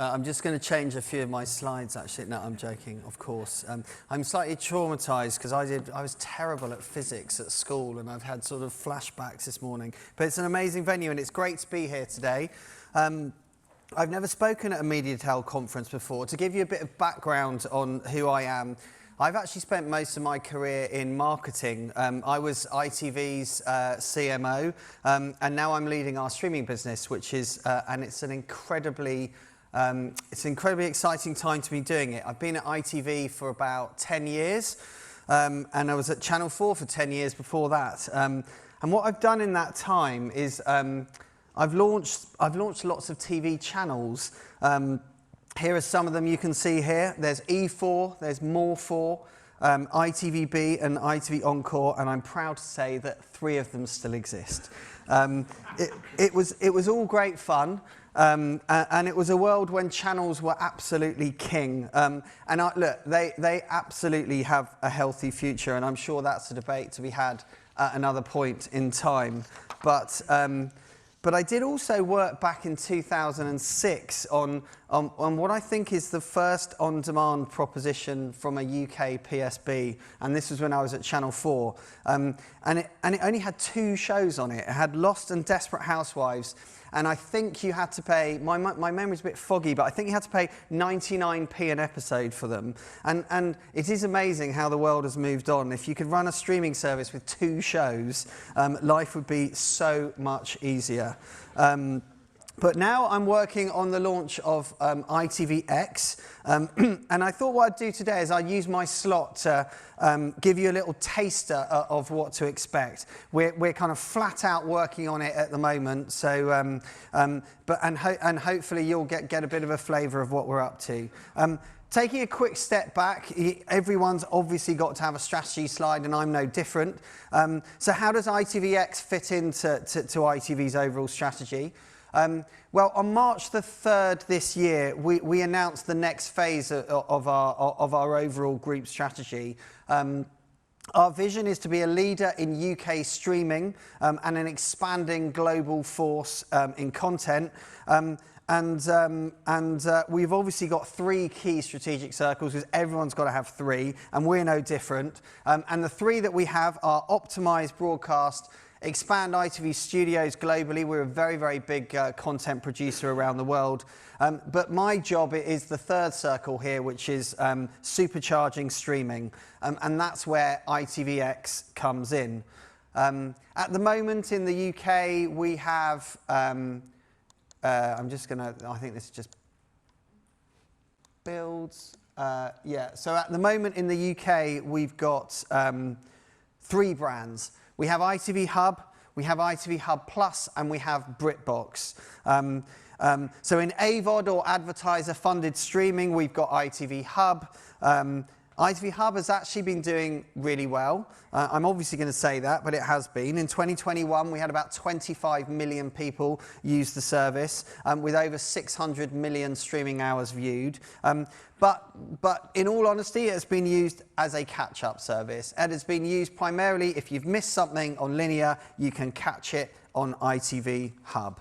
I'm just going to change a few of my slides, actually. No, I'm joking, of course. I'm slightly traumatised because I was terrible at physics at school, and I've had sort of flashbacks this morning. But it's an amazing venue, and it's great to be here today. I've never spoken at a MediaTel conference before. To give you a bit of background on who I am, I've actually spent most of my career in marketing. I was ITV's CMO, and now I'm leading our streaming business, which is, and it's an incredibly exciting time to be doing it. I've been at ITV for about 10 years, and I was at Channel 4 for 10 years before that. And what I've done in that time is I've launched lots of TV channels. Here are some of them you can see here. There's E4, there's More 4, ITVB and ITV Encore, and I'm proud to say that 3 of them still exist. It was all great fun, and it was a world when channels were absolutely king. Look, they absolutely have a healthy future, and I'm sure that's a debate to be had at another point in time. But I did also work back in 2006 on what I think is the first on-demand proposition from a UK PSB, and this was when I was at Channel 4. And it only had 2 shows on it. It had Lost and Desperate Housewives, and I think you had to pay, my memory's a bit foggy, but I think you had to pay 99p an episode for them. And it is amazing how the world has moved on. If you could run a streaming service with 2 shows, life would be so much easier. But now I'm working on the launch of ITVX, and I thought what I'd do today is I'd use my slot to give you a little taster of what to expect. We're kind of flat out working on it at the moment, so and hopefully you'll get a bit of a flavour of what we're up to. Taking a quick step back, everyone's obviously got to have a strategy slide, and I'm no different. So how does ITVX fit into ITV's overall strategy? Well, on March the 3rd this year, we announced the next phase of our overall group strategy. Our vision is to be a leader in UK streaming and an expanding global force in content. We've obviously got 3 key strategic circles, because everyone's got to have 3, and we're no different. And the 3 that we have are optimise broadcast, expand ITV studios globally. We're a very, very big content producer around the world. But my job is the 3rd circle here, which is supercharging streaming. And that's where ITVX comes in. At the moment in the UK, we have... I think this just builds. Yeah, so at the moment in the UK, we've got 3 brands. We have ITV Hub, we have ITV Hub Plus, and we have BritBox. So in AVOD or advertiser-funded streaming, we've got ITV Hub. ITV Hub has actually been doing really well. I'm obviously going to say that, but it has been. In 2021, we had about 25 million people use the service, with over 600 million streaming hours viewed. But in all honesty, it's been used as a catch-up service. And it's been used primarily if you've missed something on linear, you can catch it on ITV Hub.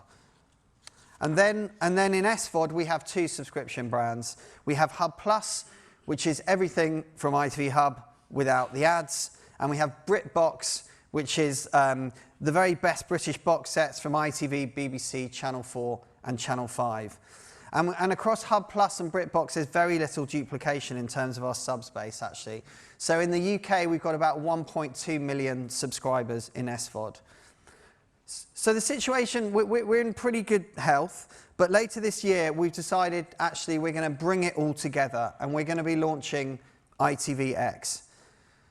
And then in SVOD, we have 2 subscription brands. We have Hub Plus, which is everything from ITV Hub without the ads. And we have BritBox, which is the very best British box sets from ITV, BBC, Channel 4 and Channel 5. And across Hub Plus and BritBox, there's very little duplication in terms of our subspace, actually. So in the UK, we've got about 1.2 million subscribers in SVOD. So the situation, we're in pretty good health. But later this year, we've decided, actually, we're going to bring it all together, and we're going to be launching ITVX.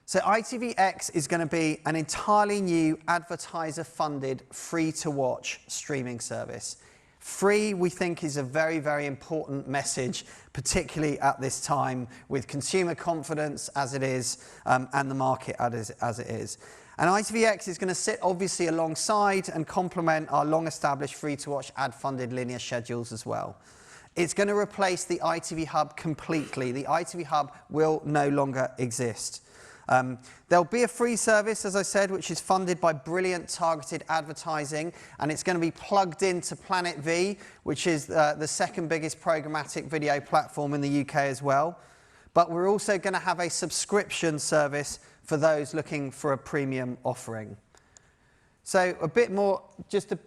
So ITVX is going to be an entirely new advertiser-funded, free-to-watch streaming service. Free, we think, is a very, very important message, particularly at this time with consumer confidence as it is, and the market as it is. And ITVX is going to sit obviously alongside and complement our long-established free-to-watch ad-funded linear schedules as well. It's going to replace the ITV Hub completely. The ITV Hub will no longer exist. There'll be a free service, as I said, which is funded by brilliant targeted advertising, and it's going to be plugged into Planet V, which is the second biggest programmatic video platform in the UK as well. But we're also going to have a subscription service for those looking for a premium offering. So just a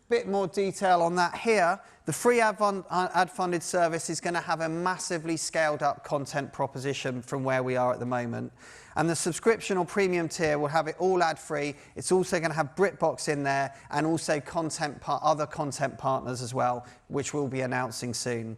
bit more detail on that here. The free ad-funded service is going to have a massively scaled up content proposition from where we are at the moment. And the subscription or premium tier will have it all ad-free. It's also going to have BritBox in there and also other content partners as well, which we'll be announcing soon.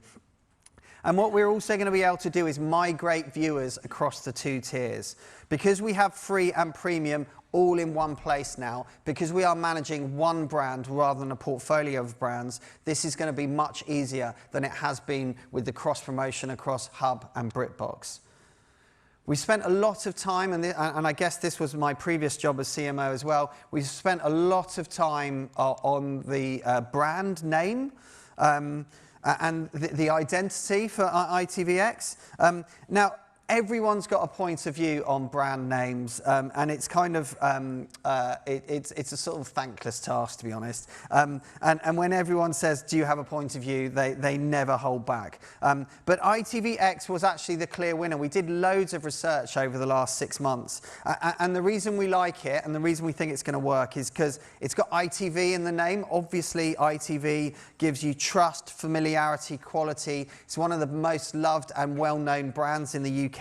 And what we're also going to be able to do is migrate viewers across the two tiers. Because we have free and premium all in one place now, because we are managing one brand rather than a portfolio of brands, this is going to be much easier than it has been with the cross-promotion across Hub and BritBox. We spent a lot of time, and I guess this was my previous job as CMO as well, we spent a lot of time on the brand name and the identity for ITVX. Now, everyone's got a point of view on brand names, and it's kind of it's a sort of thankless task, to be honest. And when everyone says, "Do you have a point of view?" they never hold back. But ITVX was actually the clear winner. We did loads of research over the last 6 months, and the reason we like it and the reason we think it's going to work is because it's got ITV in the name. Obviously, ITV gives you trust, familiarity, quality. It's one of the most loved and well-known brands in the UK.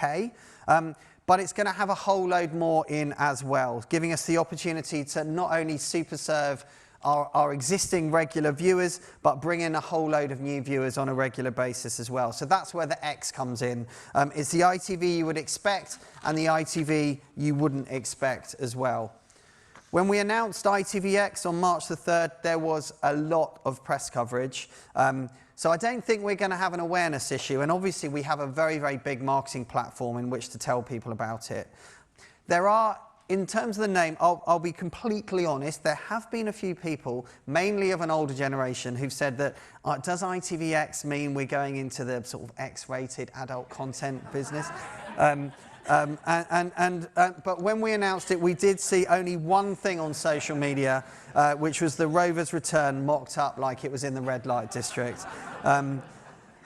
But it's going to have a whole load more in as well, giving us the opportunity to not only super serve our existing regular viewers, but bring in a whole load of new viewers on a regular basis as well. So that's where the X comes in. It's the ITV you would expect and the ITV you wouldn't expect as well. When we announced ITVX on March the 3rd, there was a lot of press coverage. So I don't think we're going to have an awareness issue. And obviously, we have a very, very big marketing platform in which to tell people about it. There are, in terms of the name, I'll be completely honest, there have been a few people, mainly of an older generation, who've said that, does ITVX mean we're going into the sort of X-rated adult content business? But when we announced it, we did see only one thing on social media, which was the Rover's return mocked up like it was in the red light district.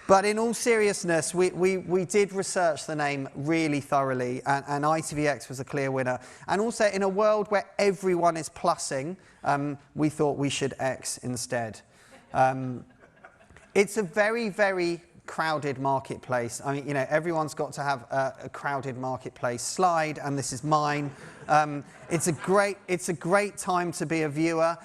But in all seriousness, we did research the name really thoroughly, and ITVX was a clear winner. And also, in a world where everyone is plussing, we thought we should X instead. It's a very, very crowded marketplace. I mean, you know, everyone's got to have a crowded marketplace slide, and this is mine. It's a great time to be a viewer.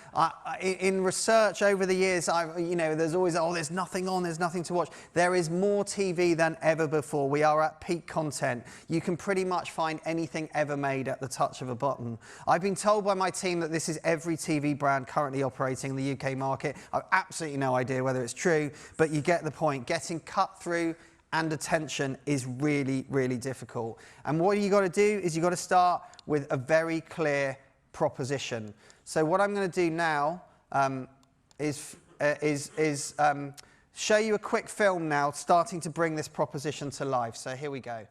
In research over the years, there's always, there's nothing on, there's nothing to watch. There is more TV than ever before. We are at peak content. You can pretty much find anything ever made at the touch of a button. I've been told by my team that this is every TV brand currently operating in the UK market. I've absolutely no idea whether it's true, but you get the point. Getting cut through and attention is really, really difficult. And what you got to do is you got to start with a very clear proposition. So what I'm going to do now is show you a quick film now, starting to bring this proposition to life. So here we go.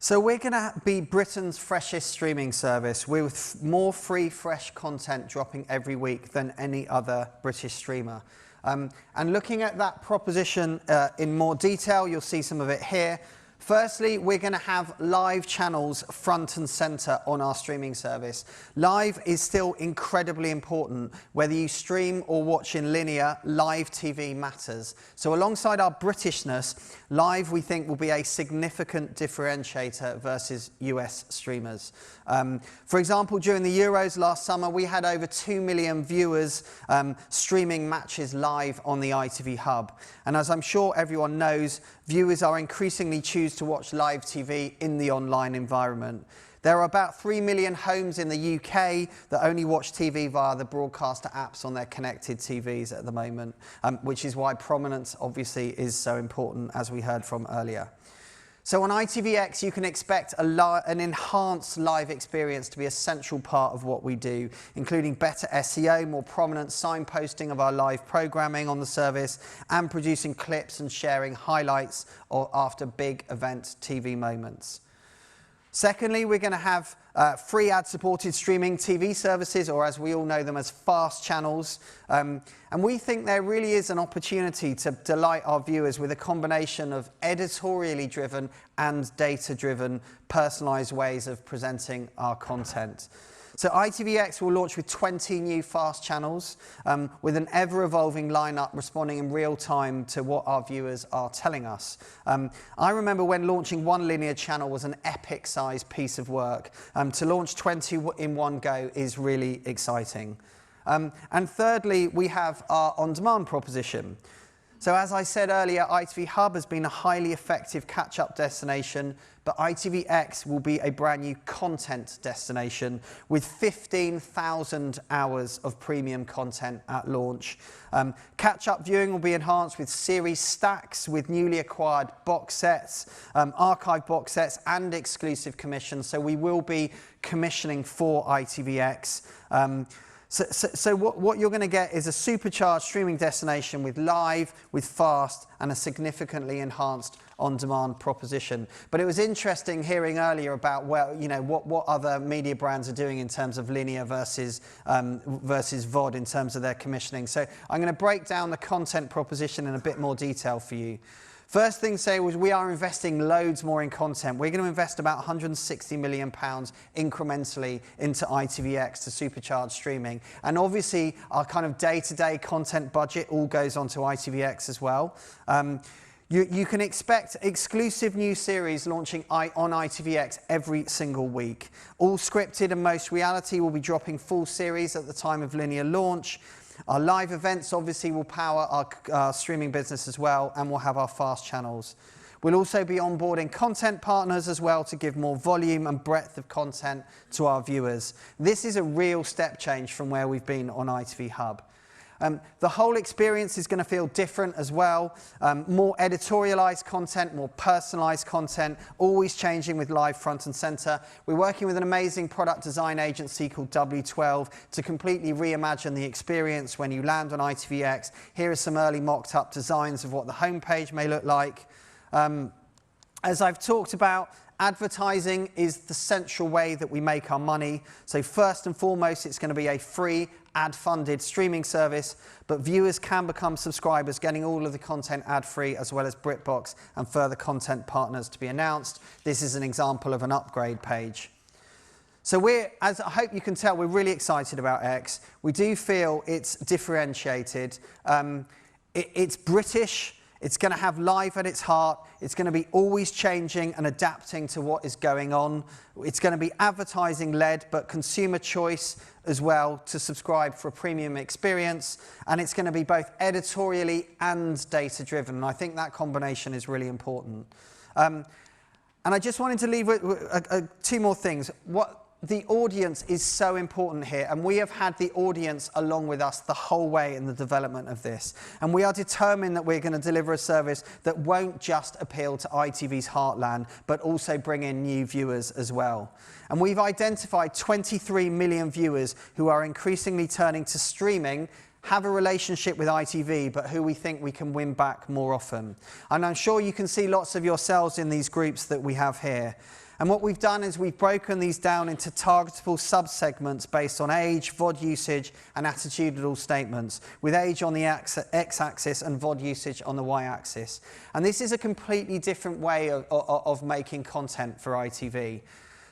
So we're going to be Britain's freshest streaming service with more free, fresh content dropping every week than any other British streamer. And looking at that proposition in more detail, you'll see some of it here. Firstly, we're going to have live channels front and center on our streaming service. Live is still incredibly important. Whether you stream or watch in linear, live TV matters. So alongside our Britishness, live we think will be a significant differentiator versus US streamers. For example, during the Euros last summer, we had over 2 million viewers streaming matches live on the ITV Hub. And as I'm sure everyone knows, viewers are increasingly choose to watch live TV in the online environment. There are about 3 million homes in the UK that only watch TV via the broadcaster apps on their connected TVs at the moment, which is why prominence obviously is so important, as we heard from earlier. So on ITVX, you can expect an enhanced live experience to be a central part of what we do, including better SEO, more prominent signposting of our live programming on the service, and producing clips and sharing highlights after big event TV moments. Secondly, we're going to have free ad-supported streaming TV services, or as we all know them as fast channels. And we think there really is an opportunity to delight our viewers with a combination of editorially driven and data-driven personalised ways of presenting our content. So ITVX will launch with 20 new fast channels with an ever-evolving lineup responding in real time to what our viewers are telling us. I remember when launching one linear channel was an epic-sized piece of work. To launch 20 in one go is really exciting. And thirdly, we have our on-demand proposition. So as I said earlier, ITV Hub has been a highly effective catch-up destination, but ITVX will be a brand new content destination with 15,000 hours of premium content at launch. Catch-up viewing will be enhanced with series stacks with newly acquired box sets, archive box sets and exclusive commissions. So we will be commissioning for ITVX. So what you're going to get is a supercharged streaming destination with live, with fast, and a significantly enhanced on-demand proposition. But it was interesting hearing earlier about what other media brands are doing in terms of linear versus VOD in terms of their commissioning. So I'm going to break down the content proposition in a bit more detail for you. First thing to say was we are investing loads more in content. We're going to invest about £160 million incrementally into ITVX to supercharge streaming. And obviously, our kind of day-to-day content budget all goes onto ITVX as well. You can expect exclusive new series launching on ITVX every single week. All scripted, and most reality will be dropping full series at the time of linear launch. Our live events obviously will power our streaming business as well, and we'll have our fast channels. We'll also be onboarding content partners as well to give more volume and breadth of content to our viewers. This is a real step change from where we've been on ITV Hub. The whole experience is going to feel different as well. More editorialised content, more personalised content, always changing with live front and centre. We're working with an amazing product design agency called W12 to completely reimagine the experience when you land on ITVX. Here are some early mocked up designs of what the homepage may look like. As I've talked about, advertising is the central way that we make our money. So first and foremost, it's going to be a free ad-funded streaming service, but viewers can become subscribers, getting all of the content ad-free, as well as BritBox and further content partners to be announced. This is an example of an upgrade page. So as I hope you can tell, we're really excited about X. We do feel it's differentiated. It's British. It's going to have live at its heart. It's going to be always changing and adapting to what is going on. It's going to be advertising-led, but consumer choice as well to subscribe for a premium experience. And it's going to be both editorially and data-driven. And I think that combination is really important. And I just wanted to leave with two more things. The audience is so important here, and we have had the audience along with us the whole way in the development of this. And we are determined that we're going to deliver a service that won't just appeal to ITV's heartland, but also bring in new viewers as well. And we've identified 23 million viewers who are increasingly turning to streaming, have a relationship with ITV, but who we think we can win back more often. And I'm sure you can see lots of yourselves in these groups that we have here. And what we've done is we've broken these down into targetable sub-segments based on age, VOD usage, and attitudinal statements, with age on the x-axis and VOD usage on the y-axis. And this is a completely different way of making content for ITV.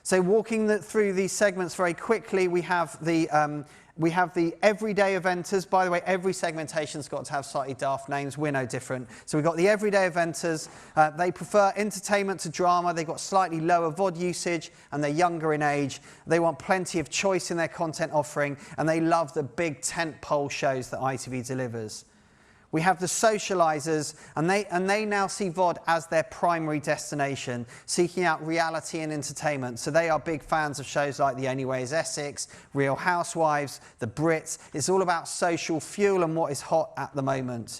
So walking through these segments very quickly, we have the everyday eventers. By the way, every segmentation's got to have slightly daft names. We're no different. So we've got the everyday eventers. They prefer entertainment to drama. They've got slightly lower VOD usage, and they're younger in age. They want plenty of choice in their content offering, and they love the big tent-pole shows that ITV delivers. We have the socialisers, and they now see VOD as their primary destination, seeking out reality and entertainment. So they are big fans of shows like The Only Way is Essex, Real Housewives, The Brits. It's all about social fuel and what is hot at the moment.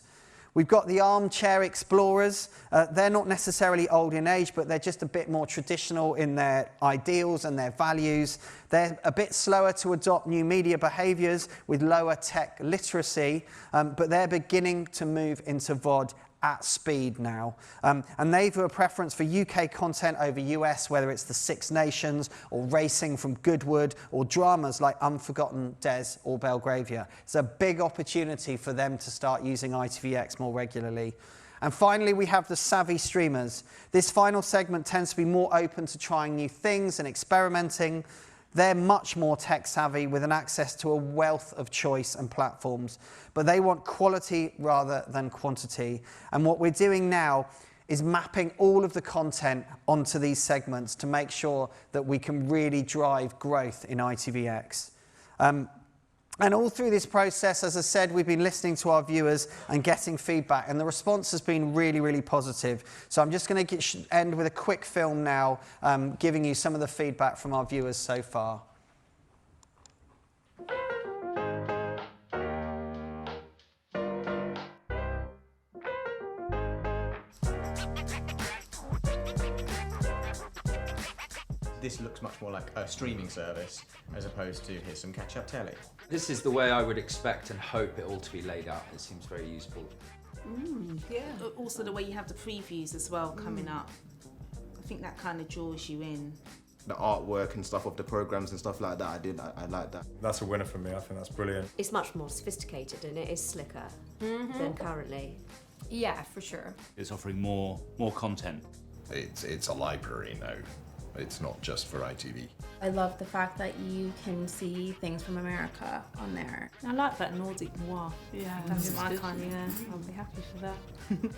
We've got the armchair explorers. They're not necessarily old in age, but they're just a bit more traditional in their ideals and their values. They're a bit slower to adopt new media behaviours with lower tech literacy, but they're beginning to move into VOD at speed now. And they've a preference for UK content over US, whether it's the Six Nations or racing from Goodwood or dramas like Unforgotten Des or Belgravia. It's a big opportunity for them to start using ITVX more regularly. And finally, we have the savvy streamers. This final segment tends to be more open to trying new things and experimenting. They're much more tech savvy with an access to a wealth of choice and platforms, but they want quality rather than quantity. And what we're doing now is mapping all of the content onto these segments to make sure that we can really drive growth in ITVX. And all through this process, as I said, we've been listening to our viewers and getting feedback, and the response has been really, really positive. So I'm just going to end with a quick film now, giving you some of the feedback from our viewers so far. This looks much more like a streaming service as opposed to here's some catch-up telly. This is the way I would expect and hope it all to be laid out. It seems very useful. Yeah. Also the way you have the previews as well coming up. I think that kind of draws you in. The artwork and stuff of the programs and stuff like that, I like that. That's a winner for me. I think that's brilliant. It's much more sophisticated and it is slicker than currently. Yeah, for sure. It's offering more content. It's a library now. It's not just for ITV. I love the fact that you can see things from America on there. I like that Nordic noir. Yeah, That's my kind of, I'll be happy for that.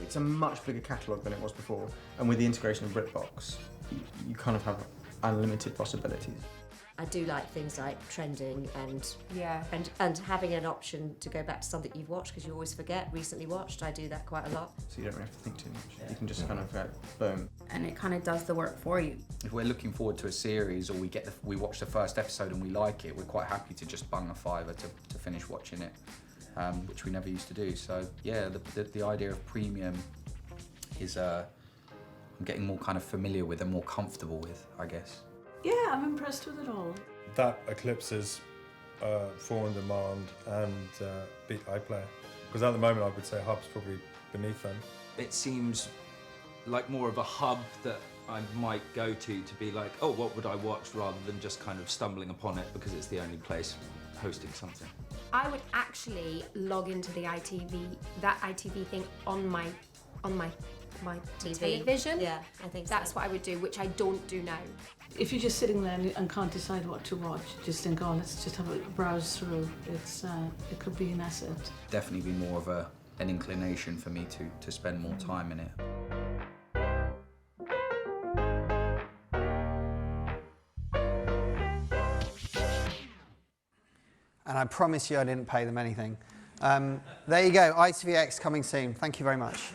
It's a much bigger catalogue than it was before, and with the integration of BritBox, you kind of have unlimited possibilities. I do like things like trending and having an option to go back to something you've watched because you always forget, recently watched. I do that quite a lot. So you don't really have to think too much. You can just kind of boom. And it kind of does the work for you. If we're looking forward to a series or we watch the first episode and we like it, we're quite happy to just bung a fiver to finish watching it, which we never used to do. So yeah, the idea of premium is I'm getting more kind of familiar with and more comfortable with, I guess. Yeah, I'm impressed with it all. That eclipses 4 on demand and Beat iPlayer. Because at the moment I would say Hub's probably beneath them. It seems like more of a hub that I might go to be like, oh, what would I watch, rather than just kind of stumbling upon it because it's the only place hosting something. I would actually log into the ITV thing on my TV. television. Yeah, I think that's what I would do, which I don't do now. If you're just sitting there and can't decide what to watch, just think, oh, let's just have a browse through. It could be an asset. Definitely be more of an inclination for me to spend more time in it. And I promise you I didn't pay them anything. There you go, ITVX coming soon. Thank you very much.